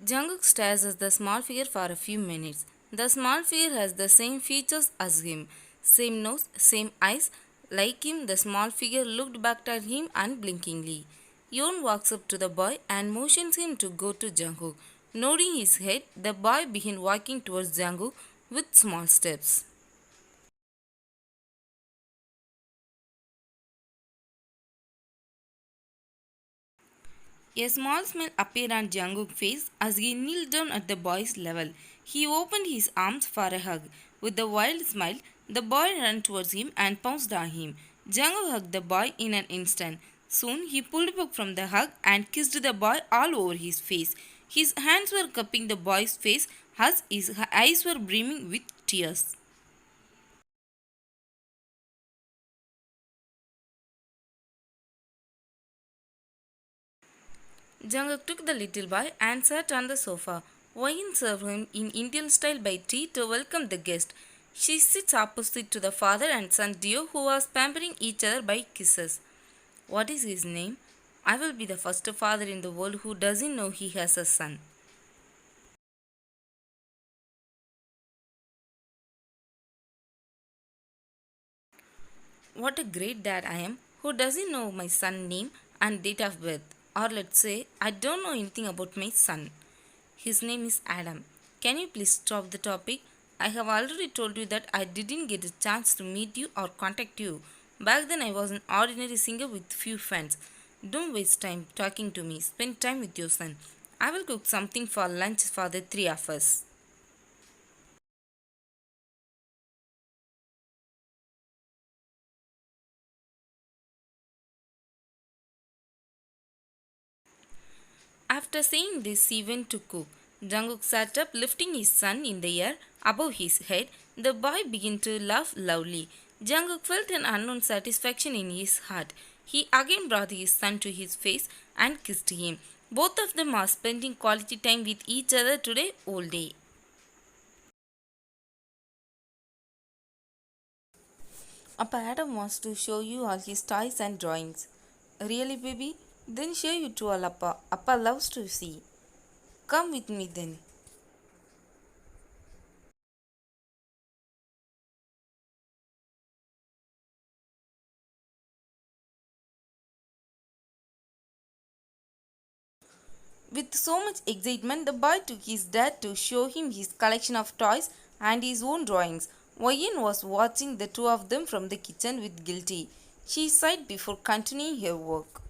Jungkook stares at the small figure for a few minutes. The small figure has the same features as him, same nose, same eyes. Like him, the small figure looked back at him unblinkingly. Yoon walks up to the boy and motions him to go to Jungkook. Nodding his head, the boy began walking towards Jungkook with small steps. A small smile appeared on Jungkook's face as he kneeled down at the boy's level. He opened his arms for a hug. With a wild smile, the boy ran towards him and pounced on him. Jungkook hugged the boy in an instant. Soon he pulled back from the hug and kissed the boy all over his face. His hands were cupping the boy's face as his eyes were brimming with tears. Jungkook took the little boy and sat on the sofa. Wayne served him in Indian style by tea to welcome the guest. She sits opposite to the father and son duo who was pampering each other by kisses. What is his name? I will be the first father in the world who doesn't know he has a son. What a great dad I am who doesn't know my son's name and date of birth. Or let's say, I don't know anything about my son. His name is Adam. Can you please stop the topic? I have already told you that I didn't get a chance to meet you or contact you. Back then, I was an ordinary singer with few fans. Don't waste time talking to me. Spend time with your son. I will cook something for lunch for the three of us. After saying this, he went to cook. Jungkook sat up, lifting his son in the air above his head. The boy began to laugh loudly. Jungkook felt an unknown satisfaction in his heart. He again brought his son to his face and kissed him. Both of them are spending quality time with each other today all day. Appa Adam wants to show you all his toys and drawings. Really, baby? Then show you to all Appa. Appa loves to see. Come with me then. With so much excitement, the boy took his dad to show him his collection of toys and his own drawings. Wayan was watching the two of them from the kitchen with guilty. She sighed before continuing her work.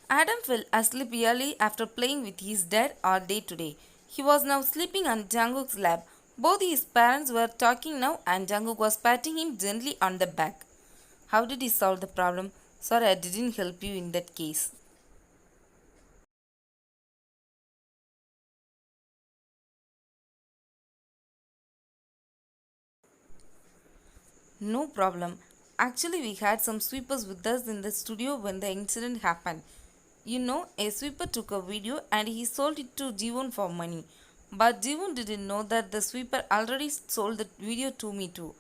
Adam fell asleep early after playing with his dad all day today. He was now sleeping on Jungkook's lap. Both his parents were talking now and Jungkook was patting him gently on the back. How did he solve the problem? Sorry, I didn't help you in that case. No problem. Actually, we had some sweepers with us in the studio when the incident happened. A sweeper took a video and he sold it to Jivon for money. But Jivon didn't know that the sweeper already sold the video to me too.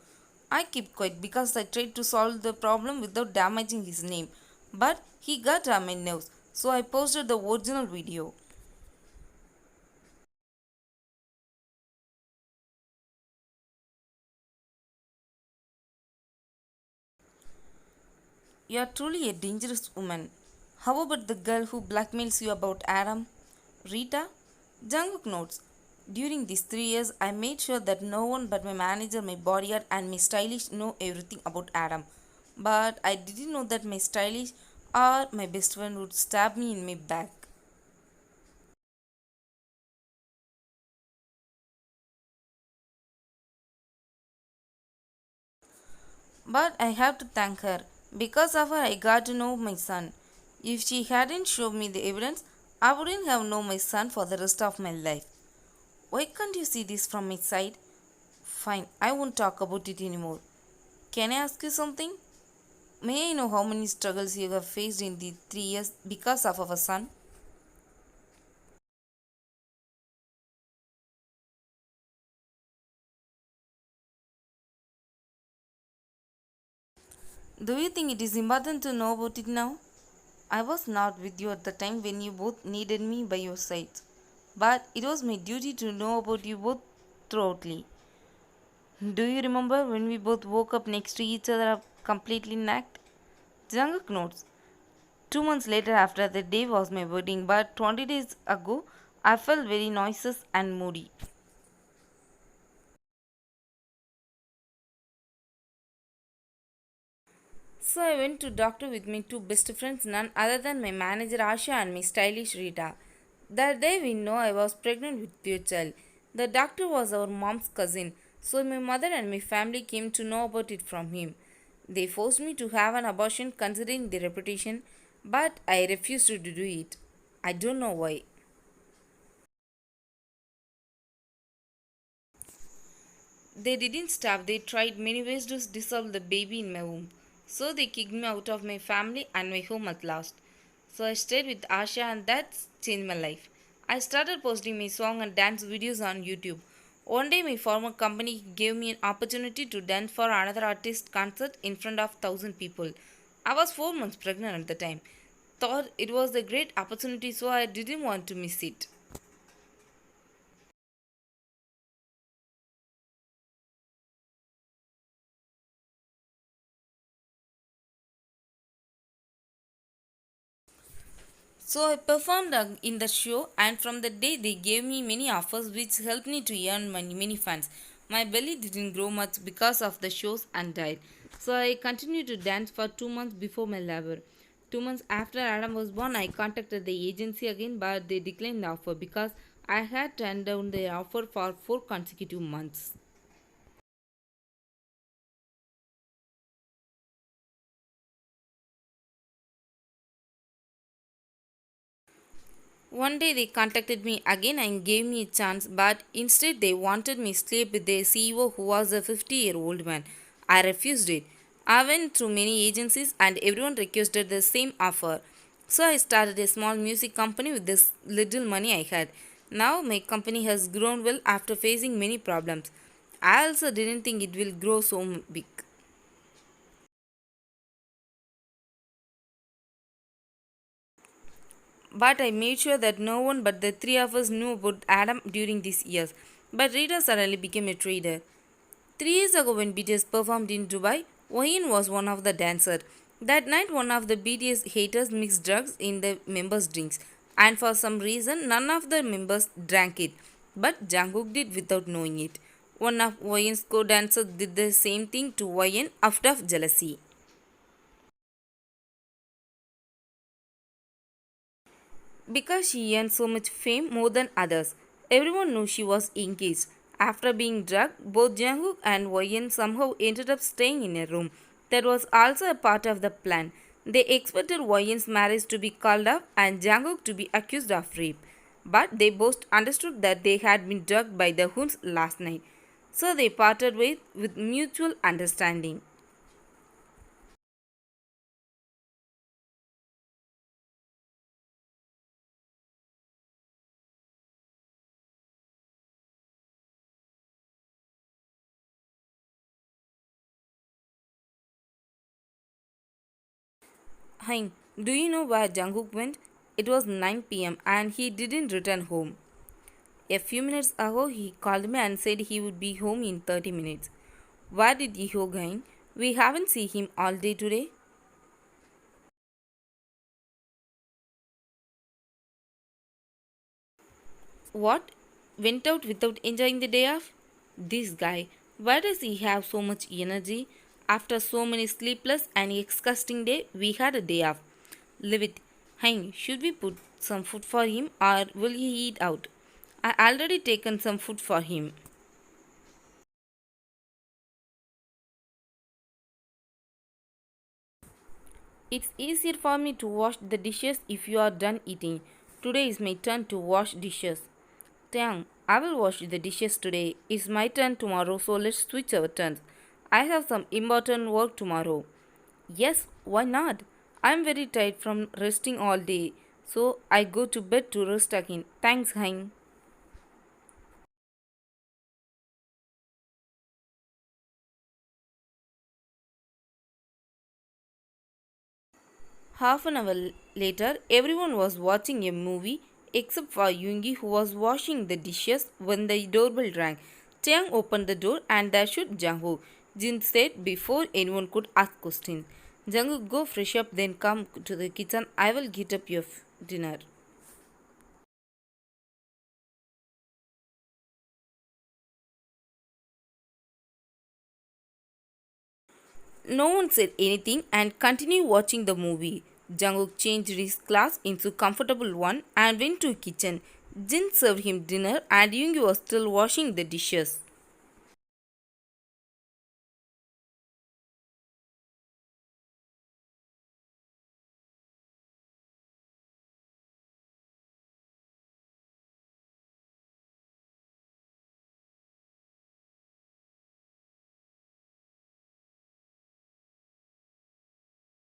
I kept quiet because I tried to solve the problem without damaging his name. But he got on my nerves, so I posted the original video. You are truly a dangerous woman. How about the girl who blackmails you about Adam? Rita? Jungkook notes. During these 3 years, I made sure that no one but my manager, my bodyguard, and my stylish know everything about Adam. But I didn't know that my stylish or my best friend would stab me in my back. But I have to thank her. Because of her, I got to know my son. If she hadn't shown me the evidence, I wouldn't have known my son for the rest of my life. Why can't you see this from my side? Fine, I won't talk about it anymore. Can I ask you something? May I know how many struggles you have faced in the 3 years because of our son? Do you think it is important to know about it now? I was not with you at the time when you both needed me by your side. But it was my duty to know about you both thoroughly. Do you remember when we both woke up next to each other up completely naked? Jungkook notes. 2 months later after the day was my wedding, but 20 days ago I felt very nauseous and moody. So I went to doctor with my two best friends, none other than my manager Asha and my stylish Rita. That day we know I was pregnant with your child. The doctor was our mom's cousin, so my mother and my family came to know about it from him. They forced me to have an abortion considering the reputation, but I refused to do it. I don't know why. They didn't stop, they tried many ways to dissolve the baby in my womb. So they kicked me out of my family and my home at last. So I stayed with Asha and that's changed my life. I started posting my song and dance videos on YouTube. One day my former company gave me an opportunity to dance for another artist concert in front of 1,000 people. I was 4 months pregnant at the time. Thought it was a great opportunity so I didn't want to miss it. So I performed in the show, and from the day they gave me many offers which helped me to earn money, many fans. My belly didn't grow much because of the shows and diet. So I continued to dance for 2 months before my labor. 2 months after Adam was born, I contacted the agency again, but they declined the offer because I had turned down their offer for 4 consecutive months. One day they contacted me again and gave me a chance, but instead they wanted me to sleep with their CEO who was a 50-year-old man. I refused it. I went through many agencies and everyone requested the same offer. So I started a small music company with this little money I had. Now my company has grown well after facing many problems. I also didn't think it will grow so big. But I made sure that no one but the three of us knew about Adam during these years. But Rita suddenly became a trader. 3 years ago, when BTS performed in Dubai, Wahin was one of the dancers. That night, one of the BTS haters mixed drugs in the members' drinks, and for some reason, none of the members drank it. But Jungkook did without knowing it. One of Wahin's co-dancers did the same thing to Wahin out of jealousy. Because she earned so much fame more than others, everyone knew she was engaged. After being drugged, both Jungkook and Won somehow ended up staying in a room. That was also a part of the plan. They expected Won's marriage to be called off and Jungkook to be accused of rape. But they both understood that they had been drugged by the Huns last night. So they parted ways with mutual understanding. Hein, do you know where Jungkook went? It was 9 p.m. and he didn't return home. A few minutes ago, he called me and said he would be home in 30 minutes. Where did he go, going? We haven't seen him all day today. What? Went out without enjoying the day off? This guy, why does he have so much energy? After so many sleepless and exhausting days, we had a day off. Leave it. Hein, should we put some food for him or will he eat out? I already taken some food for him. It's easier for me to wash the dishes if you are done eating. Today is my turn to wash dishes. Dang, I will wash the dishes today. It's my turn tomorrow, so let's switch our turns. I have some important work tomorrow. Yes, why not? I'm very tired from resting all day, so I go to bed to rest again. Thanks, Hein. Half an hour later, everyone was watching a movie except for Yoongi, who was washing the dishes when the doorbell rang. Taeyang opened the door and there stood Jungkook. Jin said before anyone could ask questions, "Jungkook, go fresh up, then come to the kitchen. I will get up your dinner." No one said anything and continued watching the movie. Jungkook changed his class into a comfortable one and went to the kitchen. Jin served him dinner and Yoongi was still washing the dishes.